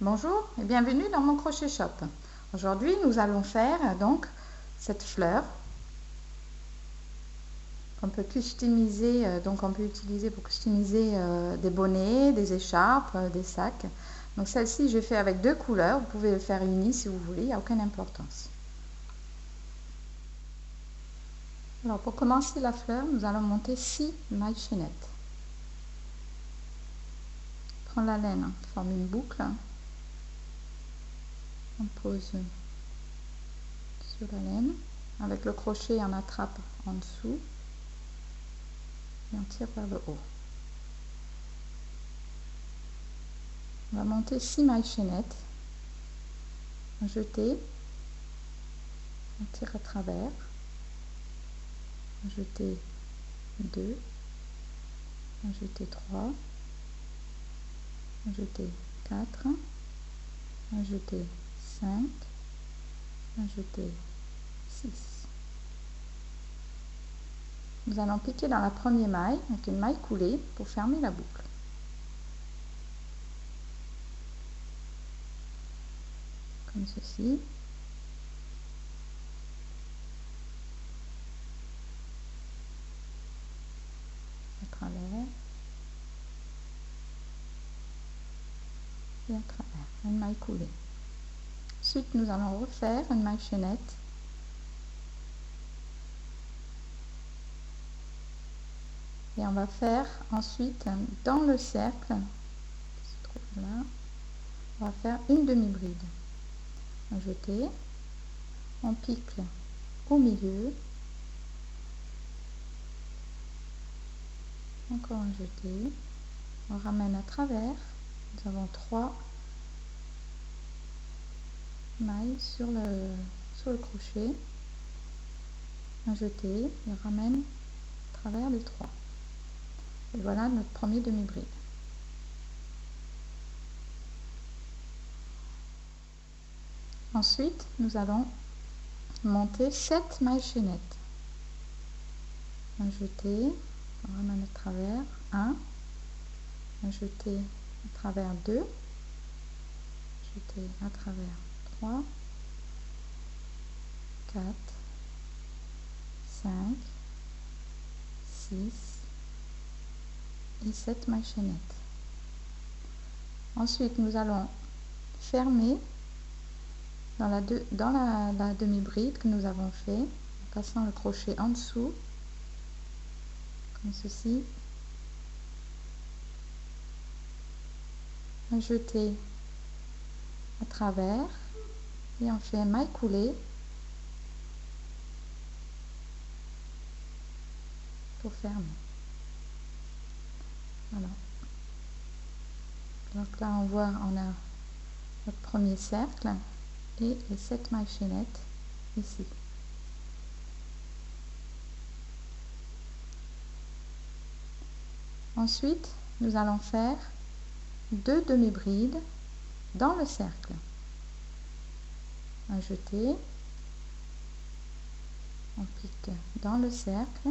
Bonjour et bienvenue dans mon crochet shop. Aujourd'hui nous allons faire donc cette fleur qu'on peut customiser, donc on peut utiliser pour customiser des bonnets, des écharpes, des sacs. Donc celle-ci je fais avec deux couleurs, vous pouvez le faire uni si vous voulez, il n'y a aucune importance. Alors pour commencer la fleur, nous allons monter 6 mailles chaînettes. Prends la laine, forme une boucle, on pose sur la laine, avec le crochet on attrape en dessous et on tire vers le haut. On va monter 6 mailles chaînettes, jeter, on tire à travers, jeter 2, jeter 3, jeter 4, jeter 5, jeter 6. Nous allons piquer dans la première maille avec une maille coulée pour fermer la boucle. Comme ceci. À travers. Et à travers. Une maille coulée. Ensuite, nous allons refaire une maille chaînette. Et on va faire ensuite dans le cercle, qui se trouve là, on va faire une demi-bride. On jeter, on pique au milieu, encore un jeté, on ramène à travers, nous avons 3 mailles sur le crochet, un jeté, et ramène à travers les 3. Et voilà notre premier demi-bride. Ensuite, nous allons monter 7 mailles chaînettes. Un jeté, on ramène à travers 1, un jeté à travers 2, jeté à travers 3, 4, 5, 6 et 7 mailles chaînettes. Ensuite, nous allons fermer dans la demi-bride que nous avons fait, en passant le crochet en dessous, comme ceci, un jeté à travers et on fait maille coulée pour fermer. Voilà. Donc là on voit, on a notre premier cercle et les 7 mailles chaînettes ici. Ensuite, nous allons faire 2 demi-brides dans le cercle. Un jeté, on pique dans le cercle,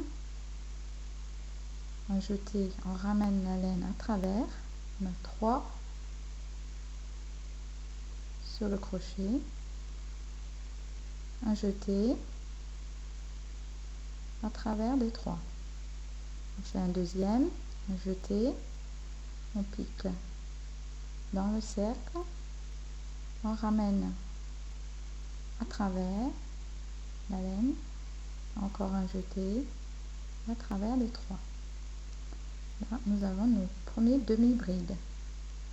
un jeté, on ramène la laine à travers, on a 3 sur le crochet, un jeté à travers les 3. On fait un deuxième, un jeté, on pique dans le cercle, on ramène à travers la laine, encore un jeté à travers les 3. Là, nous avons nos premiers demi-brides,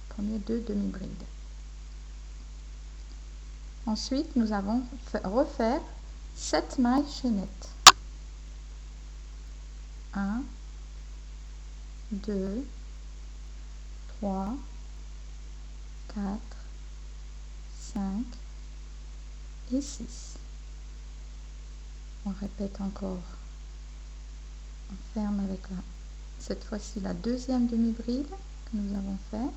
premiers 2 demi-brides. Ensuite, nous allons refaire 7 mailles chaînettes. 1, 2, 3, 4, 5 et 6. On répète encore. On ferme avec cette fois-ci la deuxième demi-bride que nous avons fait.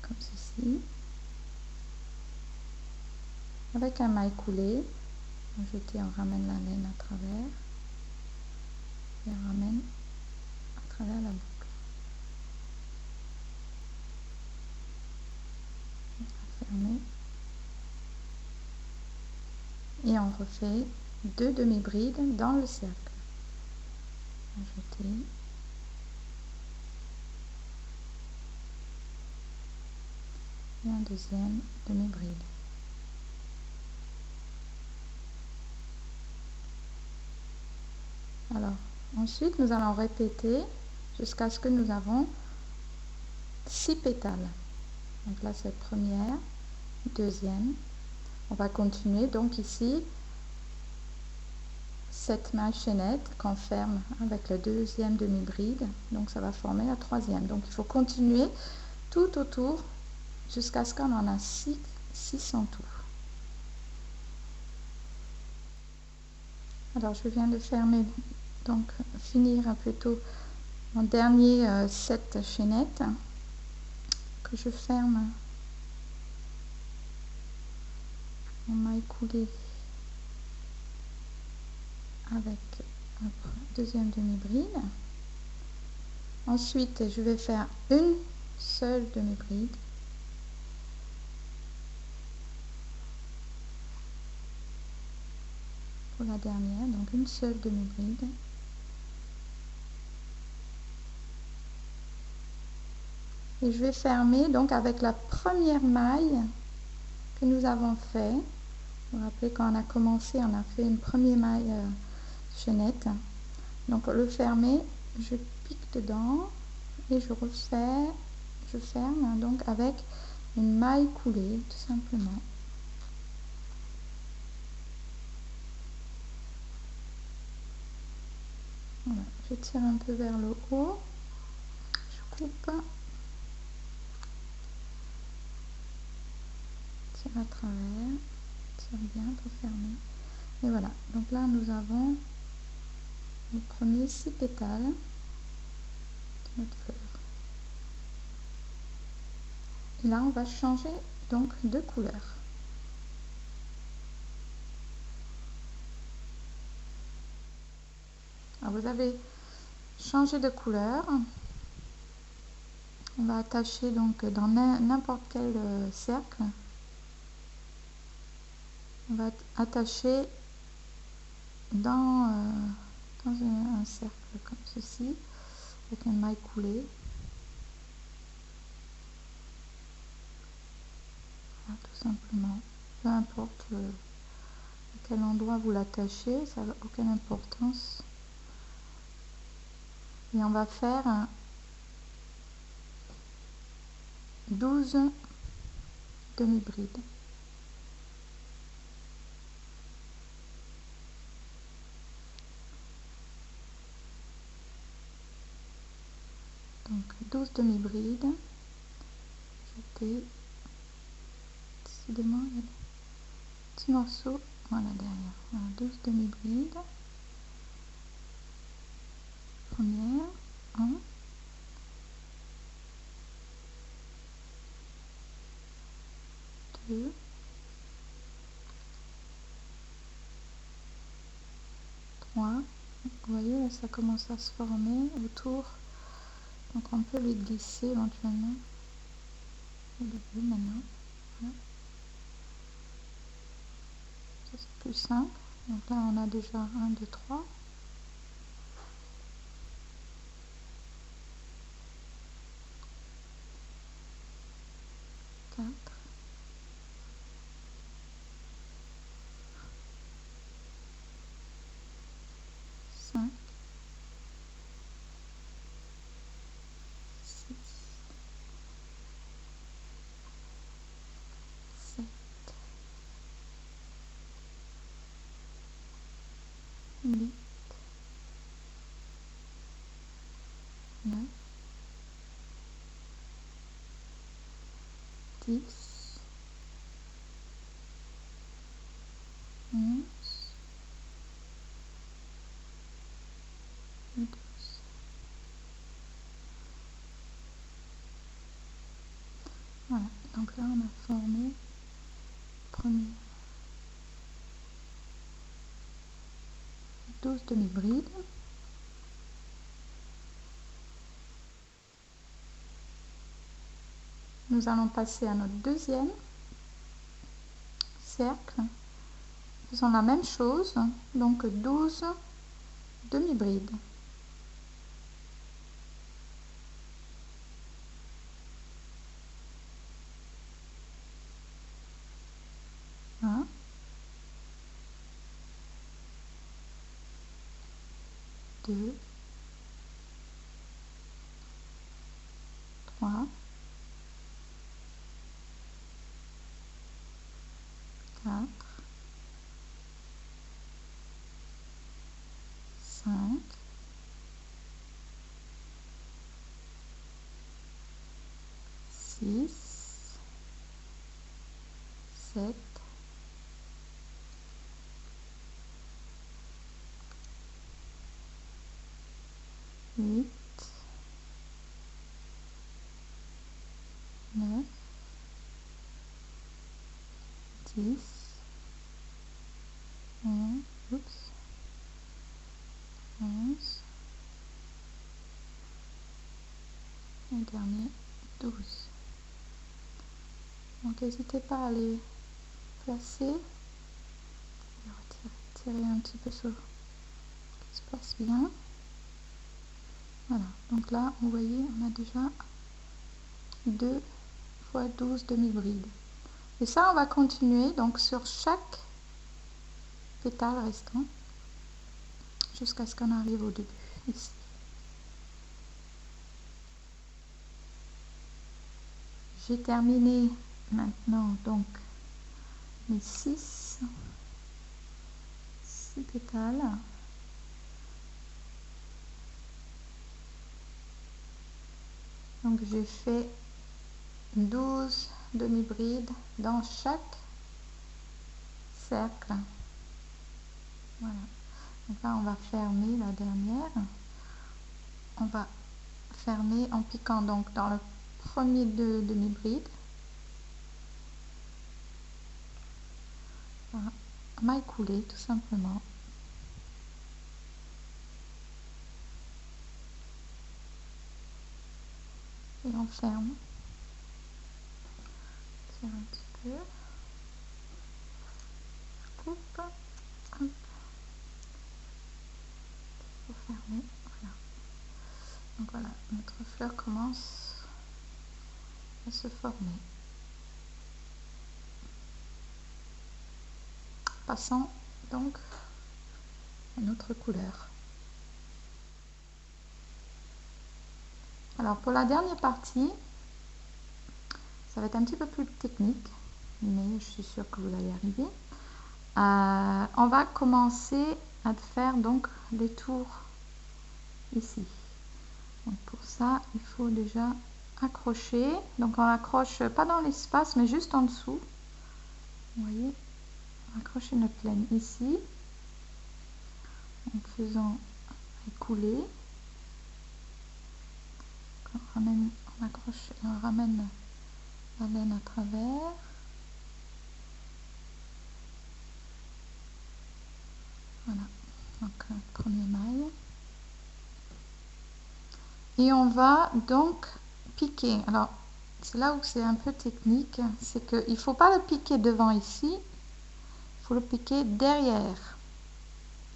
Comme ceci. Avec un maille coulé, on jeté, on ramène la laine à travers et on ramène à travers la boucle. fermer. Et on refait 2 demi-brides dans le cercle. Ajouter. Et un deuxième demi-bride. Alors, ensuite, nous allons répéter jusqu'à ce que nous avons 6 pétales. Donc là, c'est première, deuxième. On va continuer. Donc ici, cette maille chaînette qu'on ferme avec le deuxième demi-bride. Donc ça va former la troisième. Donc il faut continuer tout autour jusqu'à ce qu'on en a 6 en tout. Alors je viens de fermer, donc finir plutôt mon dernier set chaînette que je ferme en maille coulée avec un deuxième demi-bride. Ensuite je vais faire une seule demi-bride pour la dernière, donc une seule demi-bride. Et je vais fermer donc avec la première maille que nous avons fait. Vous vous rappelez, quand on a commencé, on a fait une première maille chaînette. Donc le fermer, je pique dedans et je refais, je ferme donc avec une maille coulée tout simplement. Voilà, je tire un peu vers le haut, je coupe, tire à travers, tire bien pour fermer. Et voilà, donc là nous avons le premier 6 pétales de notre fleur. Et là on va changer donc de couleur. Alors vous avez changé de couleur. On va attacher donc dans n'importe quel cercle. On va attacher dans un cercle comme ceci, avec une maille coulée. Voilà, tout simplement. Peu importe à quel endroit vous l'attachez, ça n'a aucune importance. Et on va faire 12 demi-brides. Donc 12 demi-brides. Jeter. Décidément, il y a des petits morceaux. Voilà, derrière. Voilà, 12 demi-brides. Première. 1. 2. 3. Vous voyez, là, ça commence à se former autour. Donc on peut les glisser éventuellement. Le début maintenant. Voilà. Ça c'est plus simple. Donc là on a déjà 1, 2, 3. Quatre. 5. 6. 7. 8. 9. 10. 11. Et 12. Voilà, donc là on a formé le premier 12 demi-brides. Nous allons passer à notre deuxième. cercles. Faisons la même chose, donc 12 demi-brides. 1, 2, 3, 4, 5, 6, 7, 8, 9, 10, 11, et dernier 12. Donc n'hésitez pas à les placer et retirer un petit peu ça, qui se place bien. Voilà, donc là vous voyez on a déjà 2 fois 12 demi-brides. Et ça on va continuer donc sur chaque pétale restant jusqu'à ce qu'on arrive au début ici. J'ai terminé maintenant donc mes 6 pétales. Donc j'ai fait 12 demi-brides dans chaque cercle. Voilà. Donc là on va fermer la dernière. On va fermer en piquant donc dans le premier de demi-bride. Voilà. Maille coulée tout simplement. Et on ferme. Tire un petit peu. Je coupe. Hop. Pour fermer. Voilà. Donc voilà, notre fleur commence à se former. Passons donc à notre couleur. Alors pour la dernière partie, ça va être un petit peu plus technique, mais je suis sûre que vous allez y arriver. On va commencer à faire donc les tours ici. Donc pour ça, il faut déjà accrocher. Donc on accroche pas dans l'espace, mais juste en dessous. Vous voyez, on accroche notre laine ici, en faisant écouler. On accroche et on ramène la laine à travers. Voilà, donc première maille. Et on va donc piquer. Alors, c'est là où c'est un peu technique, c'est qu'il ne faut pas le piquer devant ici, il faut le piquer derrière.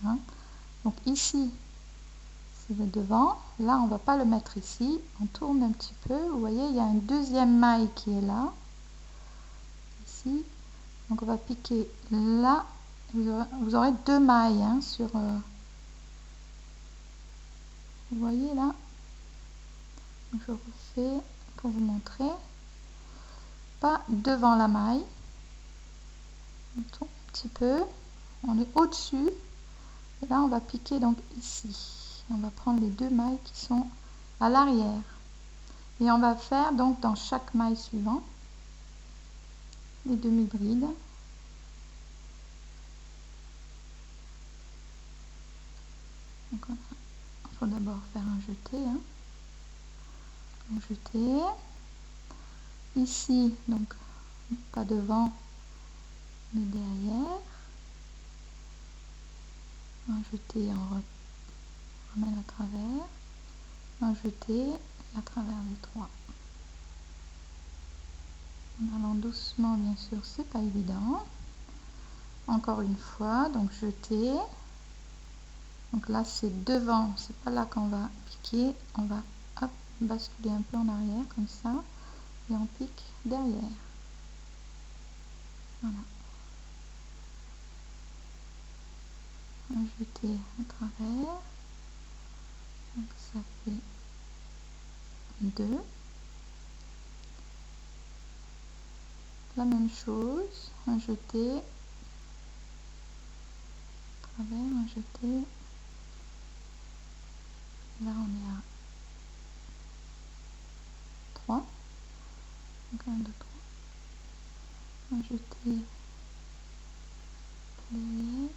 Hein? Donc ici, c'est le devant. Là, on ne va pas le mettre ici. On tourne un petit peu. Vous voyez, il y a une deuxième maille qui est là. Ici. Donc, on va piquer là. Vous aurez 2 mailles hein, sur... vous voyez là. Je refais pour vous montrer. Pas devant la maille. On tourne un petit peu. On est au-dessus. Et là, on va piquer donc ici. On va prendre les 2 mailles qui sont à l'arrière. Et on va faire donc dans chaque maille suivante les demi-brides. Donc il faut d'abord faire un jeté. Hein. Un jeté. Ici, donc pas devant, mais derrière. Un jeté, on ramène à travers. Un jeté à travers les 3. En allant doucement, bien sûr, c'est pas évident. encore une fois, donc jeter. Donc là c'est devant, c'est pas là qu'on va piquer, on va hop, basculer un peu en arrière comme ça et on pique derrière. Voilà. On va jeter à travers. Donc ça fait 2. La même chose, un jeté, à travers, un jeté. Là on est à 3. Donc 1, 2, 3. Un jeté derrière.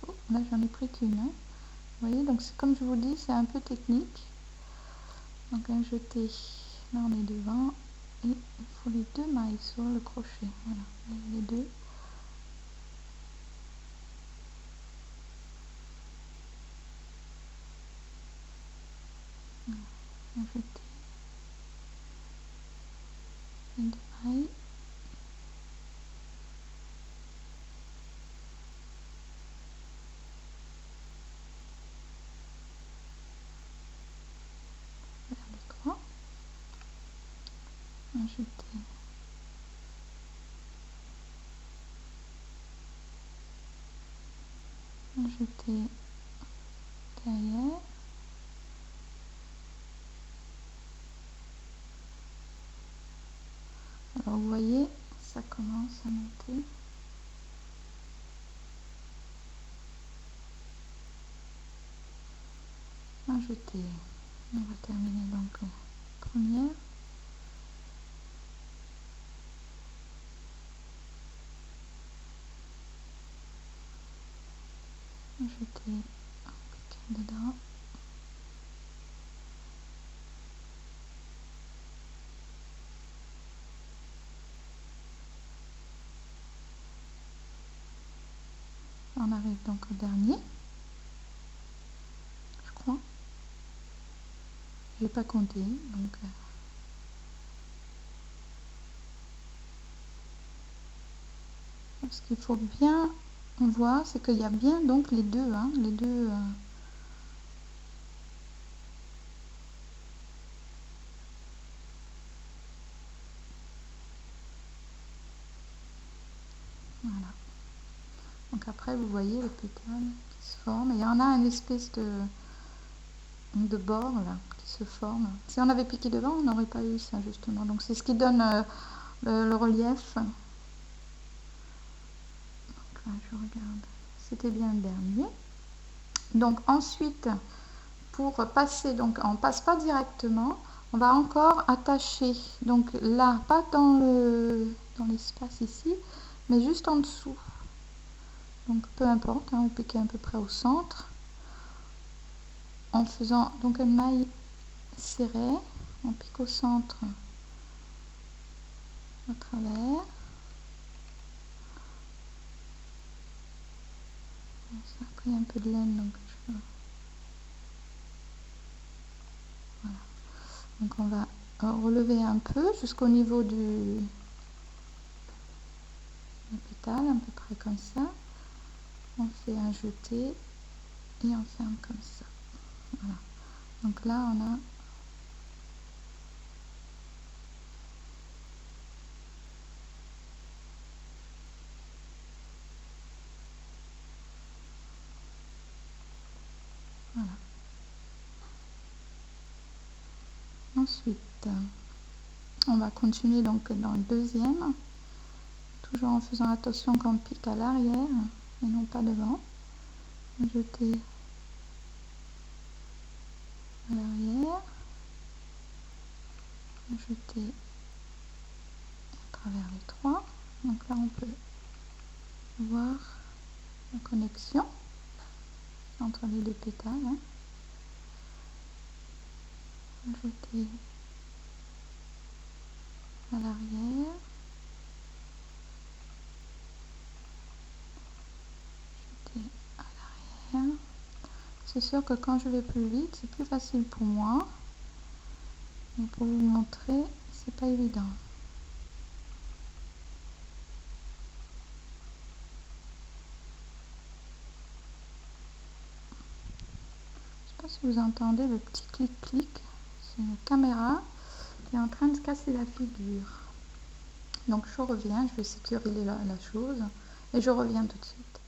Oh, là j'en ai pris qu'une. Hein. Vous voyez, donc c'est comme je vous dis, c'est un peu technique. Donc un jeté, là on est devant. Et il faut les 2 mailles sur le crochet. Voilà, les 2. Voilà. Un jeté. Les 2 mailles. Vers les 3. Un jeté. Un jeté derrière. Alors vous voyez, ça commence à monter. Un jeté. On va terminer donc la première. Un jeté, un piquet dedans. On arrive donc au dernier, je crois. Je n'ai pas compté, donc ce qu'il faut bien voir, c'est qu'il y a bien donc les deux, hein, les deux. Voilà. Donc après, vous voyez les pétales qui se forment. Il y en a une espèce de bord là qui se forme. Si on avait piqué devant, on n'aurait pas eu ça justement. Donc c'est ce qui donne le relief. Donc là, je regarde. C'était bien le dernier. Donc ensuite, pour passer, donc on passe pas directement. On va encore attacher. Donc là, pas dans l'espace ici, mais juste en dessous. Donc peu importe, hein, on pique à peu près au centre. En faisant donc une maille serrée, on pique au centre à travers. Ça a pris un peu de laine, donc voilà. Donc on va relever un peu jusqu'au niveau du pétale, à peu près comme ça. On fait un jeté et on ferme comme ça. Voilà. Donc là on a voilà. Ensuite, on va continuer donc dans le deuxième, toujours en faisant attention qu'on pique à l'arrière et non pas devant. Jeter à l'arrière, jeter à travers les 3. Donc là on peut voir la connexion entre les 2 pétales. Hein. Jeter à l'arrière, jeter à l'arrière. C'est sûr que quand je vais plus vite, c'est plus facile pour moi. Mais pour vous montrer, c'est pas évident. si vous entendez le petit clic-clic. C'est une caméra qui est en train de se casser la figure. Donc je reviens, je vais sécuriser la chose et je reviens tout de suite.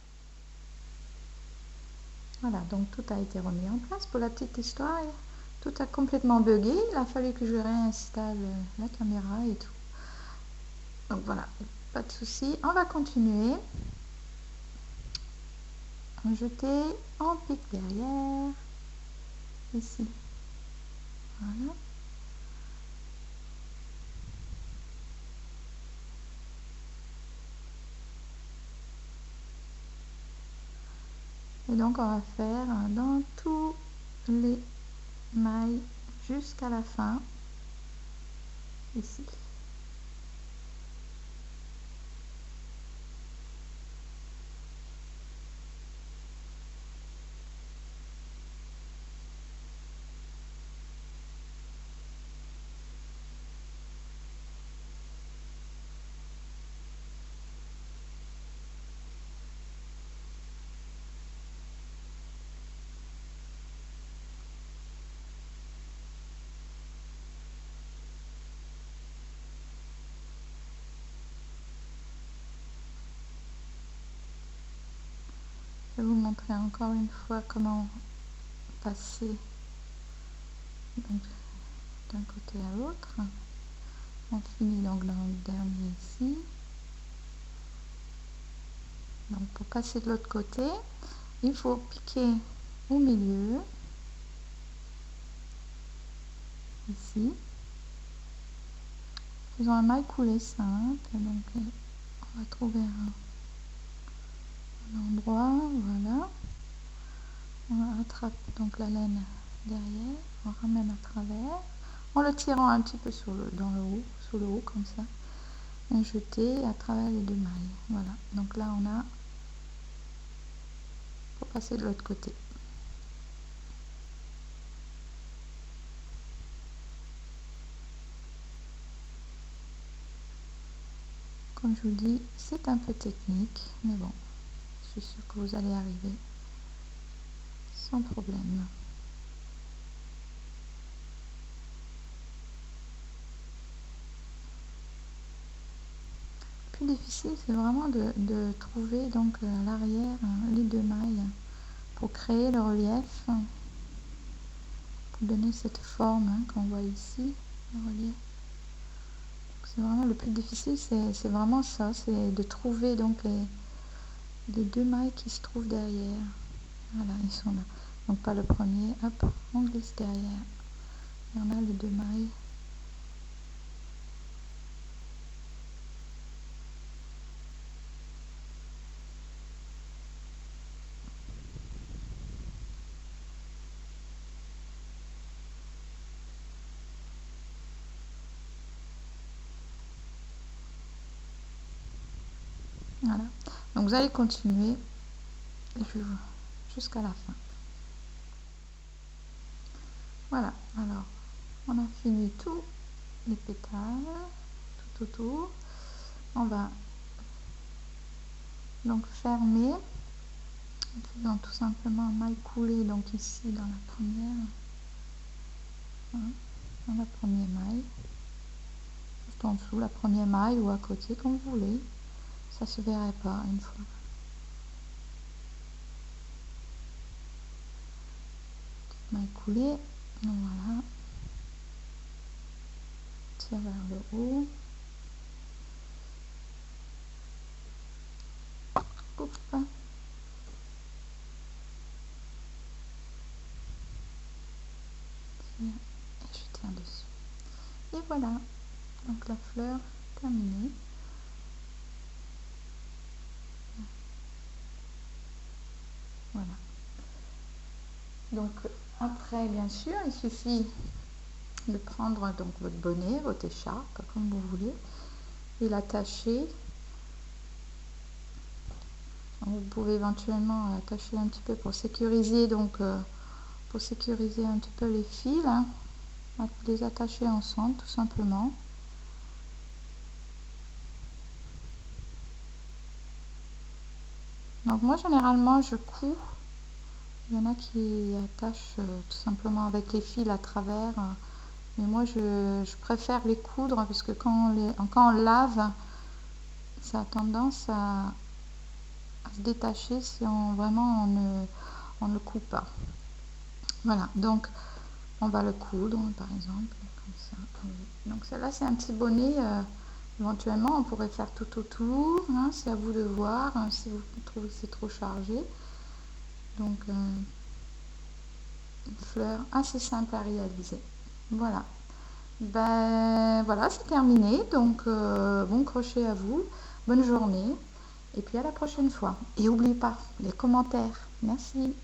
Voilà, donc tout a été remis en place. Pour la petite histoire, tout a complètement bugué. Il a fallu que je réinstalle la caméra et tout. Donc voilà, pas de souci. On va continuer. Jeter en pique derrière. Ici. Voilà. Et donc on va faire dans tous les mailles jusqu'à la fin, ici. Je vais vous montrer encore une fois comment passer d'un côté à l'autre. On finit donc dans le dernier ici. Donc pour passer de l'autre côté, il faut piquer au milieu, ici. Faisons un maille coulé simple, donc on va trouver un endroit, voilà. On attrape donc la laine derrière, on ramène à travers, en le tirant un petit peu sur le haut, comme ça, et jeter à travers les deux mailles. Voilà, donc là on a pour passer de l'autre côté. Comme je vous dis, c'est un peu technique, mais bon, je suis sûre que vous allez arriver sans problème. Le plus difficile, c'est vraiment de trouver donc à l'arrière les deux mailles pour créer le relief, pour donner cette forme qu'on voit ici, le relief. C'est vraiment le plus difficile, c'est vraiment ça, c'est de trouver donc les deux mailles qui se trouvent derrière. Voilà, ils sont là. Donc pas le premier, hop, on glisse derrière. Et on a les deux mailles. Voilà. Donc vous allez continuer jusqu'à la fin. Voilà, alors on a fini tous les pétales tout autour. On va donc fermer en faisant tout simplement un maille coulé, donc ici dans la première, dans la première maille, juste en dessous la première maille ou à côté comme vous voulez, ça se verrait pas une fois. Maille coulée, voilà, tire vers le haut, coupe, tire et je tiens dessus. Et voilà, donc la fleur terminée. Voilà. Donc après, bien sûr, il suffit de prendre donc votre bonnet, votre écharpe, comme vous voulez, et l'attacher. Vous pouvez éventuellement l'attacher un petit peu pour sécuriser, donc pour sécuriser un petit peu les fils, hein, les attacher ensemble tout simplement. Donc moi généralement je couds Il y en a qui attachent tout simplement avec les fils à travers. Mais moi, je préfère les coudre parce que quand on lave, ça a tendance à se détacher si on ne le coupe pas. Voilà, donc on va le coudre par exemple, comme ça. Donc celle-là, c'est un petit bonnet. Éventuellement, on pourrait faire tout autour. Hein, c'est à vous de voir si vous trouvez que c'est trop chargé. Donc, une fleur assez simple à réaliser. Voilà. Ben voilà, c'est terminé. Donc, bon crochet à vous. Bonne journée. Et puis à la prochaine fois. Et n'oubliez pas les commentaires. Merci.